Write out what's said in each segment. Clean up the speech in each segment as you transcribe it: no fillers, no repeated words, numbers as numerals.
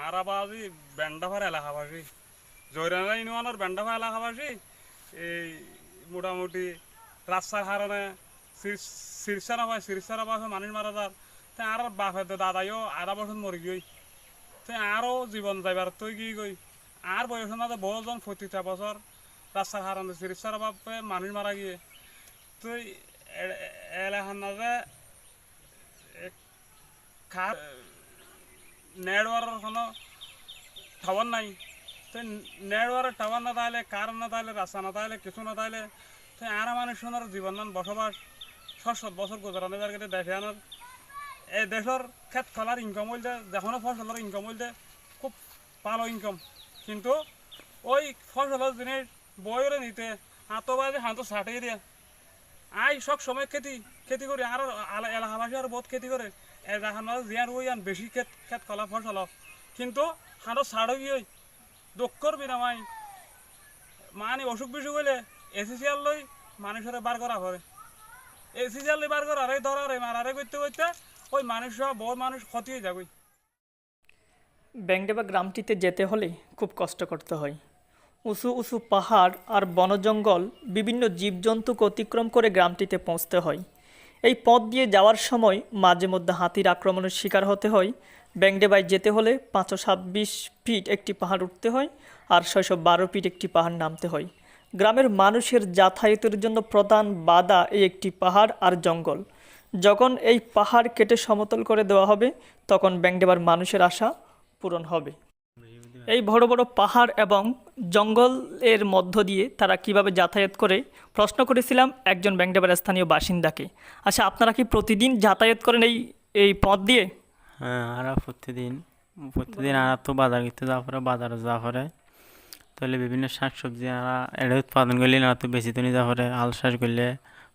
আরাবাজি বেন্ডাফার এলাকাবাসী জয়রানা ইউনিয়নের বেন্ডাফা এলাকাবাসী এই মোটামুটি রাস্তার কারণে সিরসারা বাসে মানুষ মারা যার তে আর বাপে দাদাইও আধা বছর মরি গই তে আরও জীবন যাইবার তুই কি গই আর বয়স না বহুজন 25 বছর রাস্তার কারণে সিরসারা বাপে মানুষ মারা গিয়ে তুই এলাকার না যে নেটওয়ার্কের কোনো টাওয়ার নাই তো নেটওয়ার্কের টাওয়ার না তাহলে কার না তাহলে রাস্তা না তাহলে কিছু না তাহলে তো আর মানুষের জীবন বসবাস 600 বছর গুজরানো যার কেটে দেখে আনার এই দেশের ক্ষেত খোলার ইনকাম হইলে যেখানে ফসলের ইনকাম হইলে খুব ভালো ইনকাম কিন্তু ওই ফসলের জিনিস বইরে নিতে হাতো বাজে হাতো ছাটিয়ে দিয়ে আই সব সময় খেতি করি আর এলাকাবাসী আর বহুত খেতি করে এলাকার জিয়ার ওই আন বেশি ক্ষেত খোলা ফসল কিন্তু হাঁটো ছাড়ো গিয়ে দক্ষর বিনামাই মানে অসুখ বিসুখ হইলে এসিসিয়াল লই মানুষের বার করা পড়ে এসিসিয়াল বার করা আরে ধরারে মারারে করতে করতে ওই মানুষ বহু মানুষ ক্ষতি হয়ে যাবে। ব্যাংডেবা গ্রামটিতে যেতে হলে খুব কষ্ট করতে হয়। উঁচু উঁচু পাহাড় আর বনজঙ্গল বিভিন্ন জীবজন্তুকে অতিক্রম করে গ্রামটিতে পৌঁছতে হয়। এই পথ দিয়ে যাওয়ার সময় মাঝে মধ্যে হাতির আক্রমণের শিকার হতে হয়। ব্যাংডেবায় যেতে হলে 526 ফিট একটি পাহাড় উঠতে হয় আর 612 ফিট একটি পাহাড় নামতে হয়। গ্রামের মানুষের যাতায়াতের জন্য প্রধান বাধা এই একটি পাহাড় আর জঙ্গল। যখন এই পাহাড় কেটে সমতল করে দেওয়া হবে তখন ব্যাংডেবার মানুষের আশা পূরণ হবে। এই বড় বড় পাহাড় এবং জঙ্গলের মধ্য দিয়ে তারা কিভাবে যাতায়াত করে প্রশ্ন করেছিলাম একজন ব্যাংডেবার স্থানীয় বাসিন্দাকে। আচ্ছা, আপনারা কি প্রতিদিন যাতায়াত করেন এই পথ দিয়ে? হ্যাঁ, আমরা প্রতিদিন আমরা তো বাজার করতে যাওয়া পরে বাজারে যাওয়া পরে তাহলে বিভিন্ন শাকসবজি আমরা এটা উৎপাদন করলে না তো বেশি দিনই যাওয়া পরে আল চাষ করলে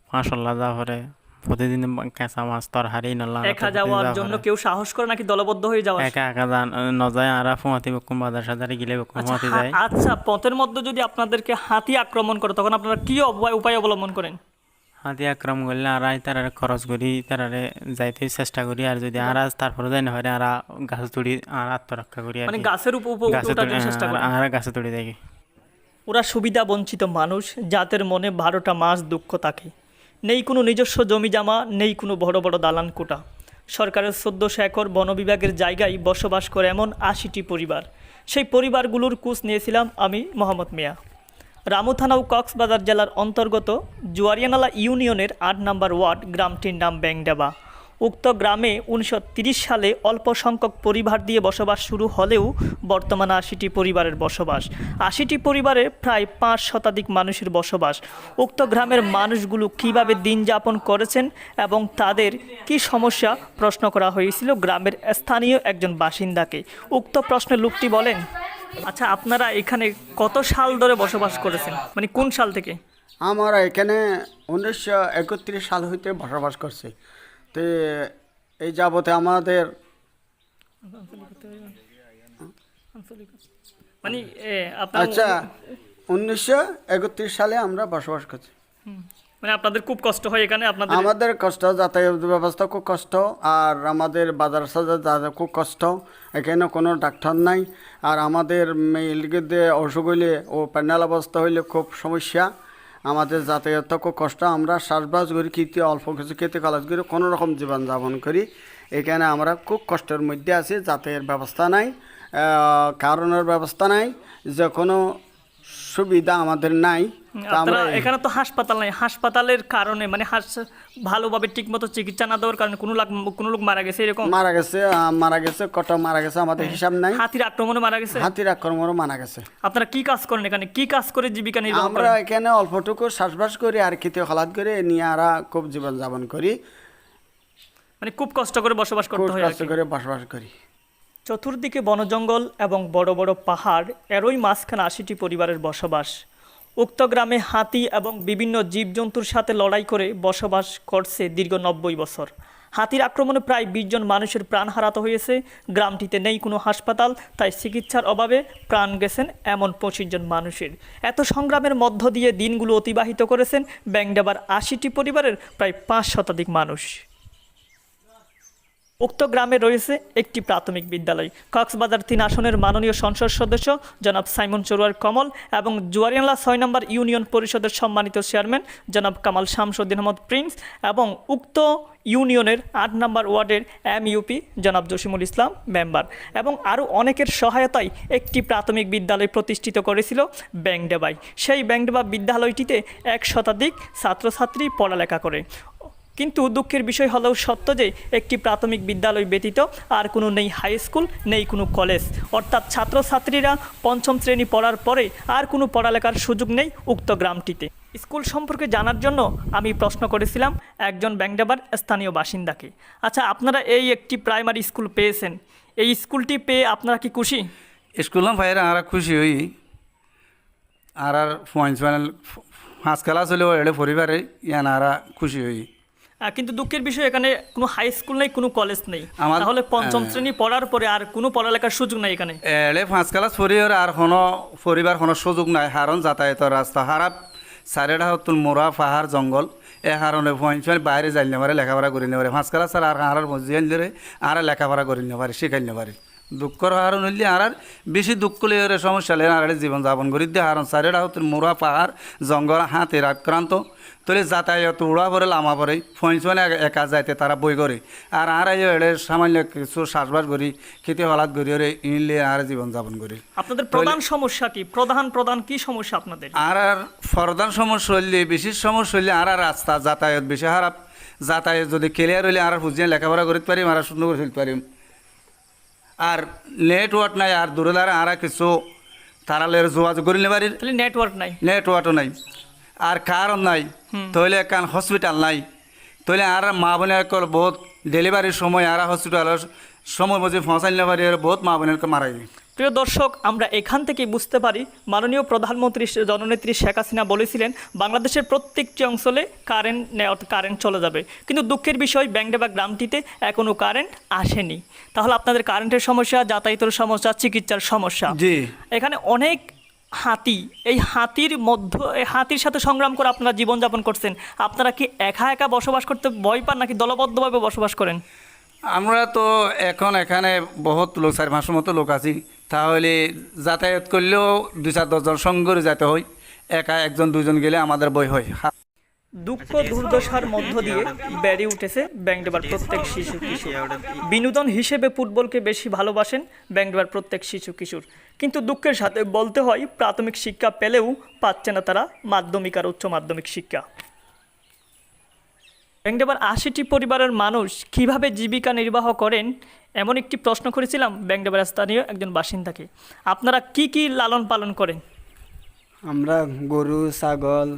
ফাঁসল্লা যাওয়া পরে প্রতিদিন কাঁচা মাছ তরহারি নলা একা যাওয়ার জন্য কেউ সাহস করে নাকি দলবদ্ধ হয়ে যাওয়া? একা একা নজায় আর ফুমাতি বকুম বাজার সাজারে গেলে বকুম ফুমাতি যায়। আচ্ছা, পথের মধ্যে যদি আপনাদেরকে হাতি আক্রমণ করে তখন আপনারা কি উপায় অবলম্বন করেন? হাতি আক্রমণ করলে আর তারারে খরচ করি তারারে যাইতে চেষ্টা করি আর যদি আর তারপরে যাই না হয় আর গাছ তুড়ি আর আত্মরক্ষা করি মানে গাছের উপর চেষ্টা করি আর গাছে তুড়ি দেখি। ওরা সুবিধা বঞ্চিত মানুষ যাদের মনে 12টা মাস দুঃখ থাকে। নেই কোনো নিজস্ব জমি জামা, নেই কোনো বড় বড় দালান কোটা। সরকারের 1400 একর বন বিভাগের জায়গায় বসবাস করে এমন 80টি পরিবার। সেই পরিবারগুলোর খোঁজ নিয়েছিলাম আমি মোহাম্মদ মিয়া। রামু থানা ও কক্সবাজার জেলার অন্তর্গত জুয়ারিয়ানালা ইউনিয়নের 8 নম্বর ওয়ার্ড গ্রামটির নাম ব্যাংডেবা। উক্ত গ্রামে 1930 সালে অল্প সংখ্যক পরিবার দিয়ে বসবাস শুরু হলেও বর্তমানে 80টি পরিবারের বসবাস। 80টি পরিবারে প্রায় 5 শতাধিক মানুষের বসবাস। উক্ত গ্রামের মানুষগুলো কিভাবে দিন যাপন করেছেন এবং তাদের কি সমস্যা প্রশ্ন করা হয়েছিল গ্রামের স্থানীয় একজন বাসিন্দাকে। উক্ত প্রশ্নে লোকটি বলেন, আচ্ছা, আপনারা এখানে কত সাল ধরে বসবাস করেছেন, মানে কোন সাল থেকে? আমরা এখানে 1931 সাল হইতে বসবাস করছি। তো এই যাবতে আমাদের মানে আচ্ছা 1931 সালে আমরা বসবাস করছি। মানে আপনাদের খুব কষ্ট হয় এখানে? আমাদের কষ্ট, যাতায়াত ব্যবস্থা খুব কষ্ট, আর আমাদের বাজার সাজার খুব কষ্ট। এখানে কোনো ডাক্তার নাই, আর আমাদের মেয়েলিকে অসুখ হইলে ও প্যান্ডাল অবস্থা হইলে খুব সমস্যা। আমাদের যাতায়াত খুব কষ্ট। আমরা শ্বাসবাস করি, খেতে অল্প কিছু খেতে খালাস করি, কোনো রকম জীবনযাপন করি। এখানে আমরা খুব কষ্টের মধ্যে আছি। যাতায়াতের ব্যবস্থা নাই, কারণের ব্যবস্থা নাই, যে কোনো সুবিধা আমাদের নাই। এখানে তো হাসপাতাল নাই। হাসপাতালের কারণে মানে ভালোভাবে ঠিকমতো চিকিৎসা না দেওয়ার কারণে কোনো লোক মারা গেছে, এরকম মারা গেছে কটা মারা গেছে আমাদের হিসাব নাই। হাতির আক্রমণে মারা গেছে? হাতির আক্রমণে মারা গেছে। আপনারা কি কাজ করেন এখানে? কি কাজ করে জীবিকা নির্বাহ করেন? আমরা এখানে অল্পটুকু চাষবাস করি আর খেতে খালাত করে নিয়ে আমরা খুব জীবনযাপন করি। মানে খুব কষ্ট করে বসবাস করতে হয়। কষ্ট করে বসবাস করি। চতুর্দিকে বনজঙ্গল এবং বড় বড় পাহাড়, এরই মাঝখানে 80টি পরিবারের বসবাস। উক্ত গ্রামে হাতি এবং বিভিন্ন জীবজন্তুর সাথে লড়াই করে বসবাস করছে দীর্ঘ 90 বছর। হাতির আক্রমণে প্রায় 20 জন মানুষের প্রাণ হারাতে হয়েছে। গ্রামটিতে নেই কোনো হাসপাতাল, তাই চিকিৎসার অভাবে প্রাণ গেছেন এমন 25 জন মানুষের। এত সংগ্রামের মধ্য দিয়ে দিনগুলো অতিবাহিত করেছেন ব্যাংডেবার 80টি পরিবারের প্রায় 5 শতাধিক মানুষ। উক্ত গ্রামে রয়েছে একটি প্রাথমিক বিদ্যালয়। কক্সবাজার ৩ আসনের মাননীয় সংসদ সদস্য জনাব সাইমন চরুয়ার কমল এবং জুয়ারিয়ানলা ৬ নম্বর ইউনিয়ন পরিষদের সম্মানিত চেয়ারম্যান জনাব কামাল শামসুদ্দিন আহমদ প্রিন্স এবং উক্ত ইউনিয়নের ৮ নম্বর ওয়ার্ডের MUP জনাব জসিমুল ইসলাম মেম্বার এবং আরও অনেকের সহায়তায় একটি প্রাথমিক বিদ্যালয় প্রতিষ্ঠিত করেছিল ব্যাংডেবায়। সেই ব্যাংডেবা বিদ্যালয়টিতে ১ শতাধিক ছাত্রছাত্রী পড়ালেখা করে। কিন্তু দুঃখের বিষয় হলেও সত্য যে একটি প্রাথমিক বিদ্যালয় ব্যতীত আর কোনো নেই হাই স্কুল, নেই কোনো কলেজ, অর্থাৎ ছাত্রছাত্রীরা ৫ম শ্রেণী পড়ার পরে আর কোনো পড়ালেখার সুযোগ নেই উক্ত গ্রামটিতে। স্কুল সম্পর্কে জানার জন্য আমি প্রশ্ন করেছিলাম একজন ব্যাংডেবার স্থানীয় বাসিন্দাকে। আচ্ছা, আপনারা এই একটি প্রাইমারি স্কুল পেয়েছেন, এই স্কুলটি পেয়ে আপনারা কি খুশি? স্কুল ভাইরা আর খুশি হই আর পয়েন্ট ফার্স্ট ক্লাস হলেও এড়ে পরিবারে ইয়ান আর খুশি হই। কিন্তু দুঃখের বিষয় এখানে কোনো হাই স্কুল নেই, কোনো কলেজ নেই, তাহলে ৫ম শ্রেণী পড়ার পরে আর কোনো পড়ালেখার সুযোগ নেই এখানে। এড়ে ফার্স্ট ক্লাস পরিবার আর কোনো পরিবার কোনো সুযোগ নাই, কারণ যাতায়াতের রাস্তা খারাপ, চারিটা হতুন মোড়া পাহাড় জঙ্গল, এ কারণে পয়েন্ট বাইরে যাই পারে লেখাপড়া করে নিতে পারে। ফার্স্ট ক্লাস আর আর মসজিদ আনলে আর লেখাপড়া করে নিতে পারে, শিখাই নিতে পারে। দুঃখর কারণ হইলে আর বেশি দুঃখ লেগে সমস্যা লেন আর জীবনযাপন করি দিয়ে, কারণ চারিটা হতুন মোড়া পাহাড় জঙ্গল হাতের আক্রান্ত, তোলে যাতায়াত উড়া পরে লামা পরে পয়েন্ট একা যাইতে তারা বই করে আর এড়ে সামান্য কিছু শ্বাসবাস করি খেতে হলাত করি ওরে ইনলে আর জীবনযাপন করি। আপনাদের প্রধান সমস্যা কি? প্রধান কি সমস্যা আপনাদের? আর প্রধান সমস্যা হইলে বেশি সমস্যা হইলে আর রাস্তা যাতায়াত বেশি খারাপ। যাতায়াত যদি ক্লিয়ার হইলে আর বুঝিয়ে লেখাপড়া করতে পারি, আর সুন্দর করে ফেলতে পারি। আর নেটওয়ার্ক নাই, আর দূরে দ্বারা আর কিছু তারালে যোগাযোগ করিলে পারি, নেটওয়ার্কও নাই আর কারণ নাই, তাহলে কারণ হসপিটাল নাই, তাহলে আর মা বোনের বহুত ডেলিভারির সময় আর হসপিটালের সময় বুঝে পৌঁছাইলে পারি, আর বহুত মা বোনের মারা যায়। প্রিয় দর্শক, আমরা এখান থেকেই বুঝতে পারি মাননীয় প্রধানমন্ত্রী জননেত্রী শেখ হাসিনা বলেছিলেন বাংলাদেশের প্রত্যেকটি অঞ্চলে কারেন্ট চলে যাবে, কিন্তু দুঃখের বিষয় ব্যাংডেবা গ্রামটিতে এখনও কারেন্ট আসেনি। তাহলে আপনাদের কারেন্টের সমস্যা, যাতায়াতের সমস্যা, চিকিৎসার সমস্যা, এখানে অনেক হাতি, এই হাতির সাথে সংগ্রাম করে আপনারা জীবনযাপন করছেন। আপনারা কি একা একা বসবাস করতে ভয় পান নাকি দলবদ্ধভাবে বসবাস করেন? আমরা তো এখন এখানে বহুত লোক, ৪-৫০০ মতো লোক আছি, তাহলে যাতায়াত করলেও ২-৪-১০ জন সঙ্গে করে যেতে হয়, একা ১-২ গেলে আমাদের ভয় হয়। দুঃখ দুর্দশার মধ্য দিয়ে বেড়ে উঠেছে ব্যাংডেবার প্রত্যেক শিশু কিশোর। বিনোদন হিসেবে ফুটবলকে বেশি ভালোবাসেন ব্যাংডেবার প্রত্যেক শিশু কিশোর, কিন্তু দুঃখের সাথে বলতে হয় প্রাথমিক শিক্ষা পেলেও পাচ্ছে না তারা মাধ্যমিক আর উচ্চ মাধ্যমিক শিক্ষা। ব্যাংডেবার ৮০টি পরিবারের মানুষ কিভাবে জীবিকা নির্বাহ করেন এমন একটি প্রশ্ন করেছিলাম ব্যাংডেবার স্থানীয় একজন বাসিন্দাকে। আপনারা কি কি লালন পালন করেন? আমরা গরু ছাগল,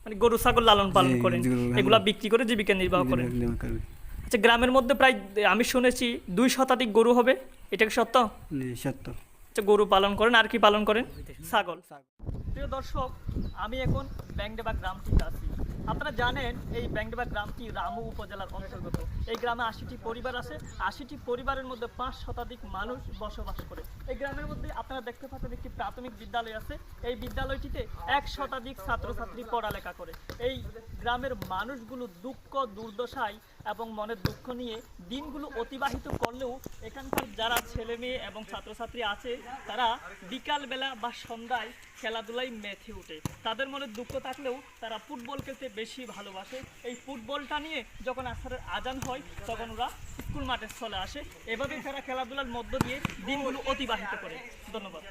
মানে গরু ছাগল লালন পালন করেন, এগুলা বিক্রি করে জীবিকা নির্বাহ করেন। আচ্ছা, গ্রামের মধ্যে প্রায় আমি শুনেছি ২ শতাধিক গরু হবে, এটা কি সত্য? সত্য। আচ্ছা, গরু পালন করেন, আর কি পালন করেন? ছাগল। প্রিয় দর্শক, আমি এখন ব্যাংডেবা গ্রামটিতে আছি। আপনারা জানেন এই ব্যাংডেবা গ্রামটি রামু উপজেলার অন্তর্গত। এই গ্রামে ৮০টি পরিবার আছে, ৮০টি পরিবারের মধ্যে ৫ শতাধিক মানুষ বসবাস করে। এই গ্রামের মধ্যে আপনারা দেখতে পাচ্ছেন একটি প্রাথমিক বিদ্যালয় আছে। এই বিদ্যালয়টিতে ১ শতাধিক ছাত্রছাত্রী পড়ালেখা করে। এই গ্রামের মানুষগুলো দুঃখ দুর্দশায় এবং মনের দুঃখ নিয়ে দিনগুলো অতিবাহিত করলেও এখানকার যারা ছেলে মেয়ে এবং ছাত্রছাত্রী আছে তারা বিকালবেলা বা সন্ধ্যায় খেলাধুলায় মেতে ওঠে। তাদের মনে দুঃখ থাকলেও তারা ফুটবল খেলতে বেশি ভালোবাসে। এই ফুটবলটা নিয়ে যখন আসরের আজান হয় তখন ওরা স্কুল মাঠে চলে আসে। এভাবেই তারা খেলাধুলার মধ্য দিয়ে দিনগুলো অতিবাহিত করে। ধন্যবাদ।